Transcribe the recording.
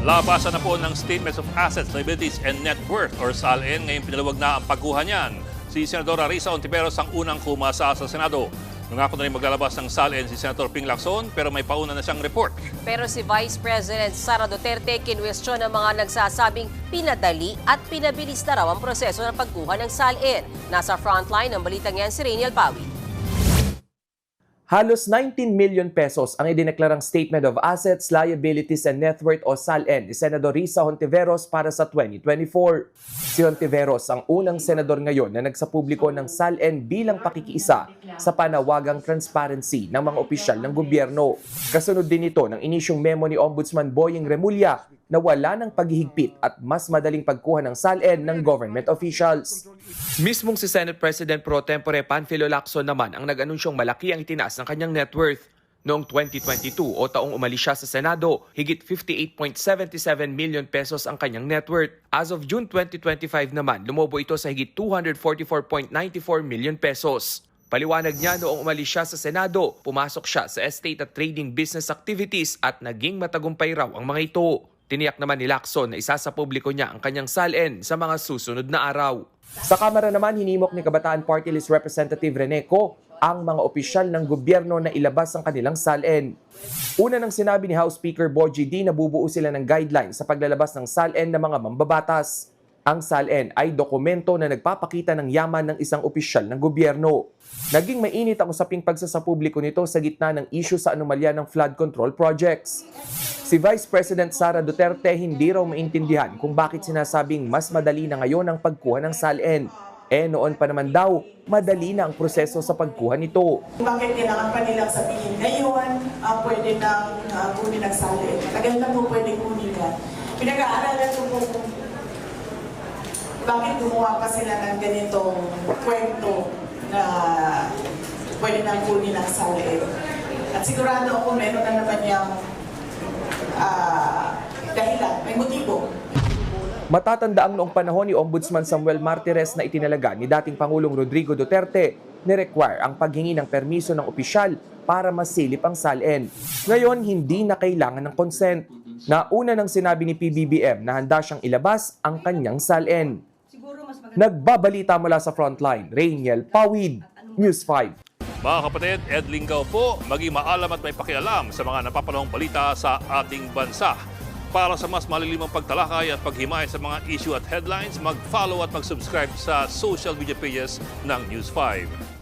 Labasan na po ng Statements of Assets, Liabilities and Net Worth or SALN. Ngayon pinalawag na ang pagkuha niyan. Si Senadora Risa Hontiveros ang unang kumasa sa Senado. Nangako na rin maglalabas ng SALN si Senator Ping Lacson pero may pauna na siyang report. Pero si Vice President Sara Duterte kinwestiyon ng mga nagsasabing pinadali at pinabilis na raw ang proseso ng pagkuha ng SALN. Nasa frontline ng balitang yan si Rainiel Pawi. Halos 19 million pesos ang idineklarang Statement of Assets, Liabilities and Net Worth o SALN ni Senador Risa Hontiveros para sa 2024. Si Hontiveros ang unang senador ngayon na nagsapubliko ng SALN bilang pakikiisa sa panawagang transparency ng mga opisyal ng gobyerno. Kasunod din ito ng inisyong memo ni Ombudsman Boying Remulla na wala ng paghihigpit at mas madaling pagkuha ng SALN ng government officials. Mismong si Senate President Pro Tempore Panfilo Lacson naman ang nag-anunsyong malaki ang itinaas ng kanyang net worth. Noong 2022 o taong umalis siya sa Senado, higit 58.77 million pesos ang kanyang net worth. As of June 2025 naman, lumobo ito sa higit 244.94 million pesos. Paliwanag niya noong umalis siya sa Senado, pumasok siya sa estate at trading business activities at naging matagumpay raw ang mga ito. Tiniyak naman ni Lacson na isa sa publiko niya ang kanyang SALN sa mga susunod na araw. Sa Kamara naman, hinimok ni Kabataan Party List Representative Rene Co ang mga opisyal ng gobyerno na ilabas ang kanilang SALN. Una nang sinabi ni House Speaker Bogie D na bubuo sila ng guidelines sa paglalabas ng SALN ng mga mambabatas. Ang SALN ay dokumento na nagpapakita ng yaman ng isang opisyal ng gobyerno. Naging mainit ang usaping pagsasapubliko nito sa gitna ng issue sa anomalya ng flood control projects. Si Vice President Sara Duterte hindi raw maintindihan kung bakit sinasabing mas madali na ngayon ang pagkuha ng SALN. Noon pa naman daw, madali na ang proseso sa pagkuha nito. Bakit kailangan pa nilang sabihin ngayon, pwede nang kunin ang SALN. Tagal na po pwede kunin yan. Pinag-aaralan ko po kung bakit gumawa pa sila ng ganitong kwento na pwede nang kunin ang SALN. At sigurado ako meron na naman yung dahilan, may motibo. Matatanda ang noong panahon ni Ombudsman Samuel Martires na itinalaga ni dating Pangulong Rodrigo Duterte ni-require ang paghingi ng permiso ng opisyal para masilip ang SALN. Ngayon, hindi na kailangan ng consent. Nauna nang sinabi ni PBBM na handa siyang ilabas ang kanyang SALN. Nagbabalita mula sa frontline, Rainiel Pawid, News 5. Mga kapatid, Ed Lingaw po, maging maalam at may pakialam sa mga napapanahong balita sa ating bansa. Para sa mas malilimang pagtalakay at paghimay sa mga issue at headlines, mag-follow at mag-subscribe sa social media pages ng News 5.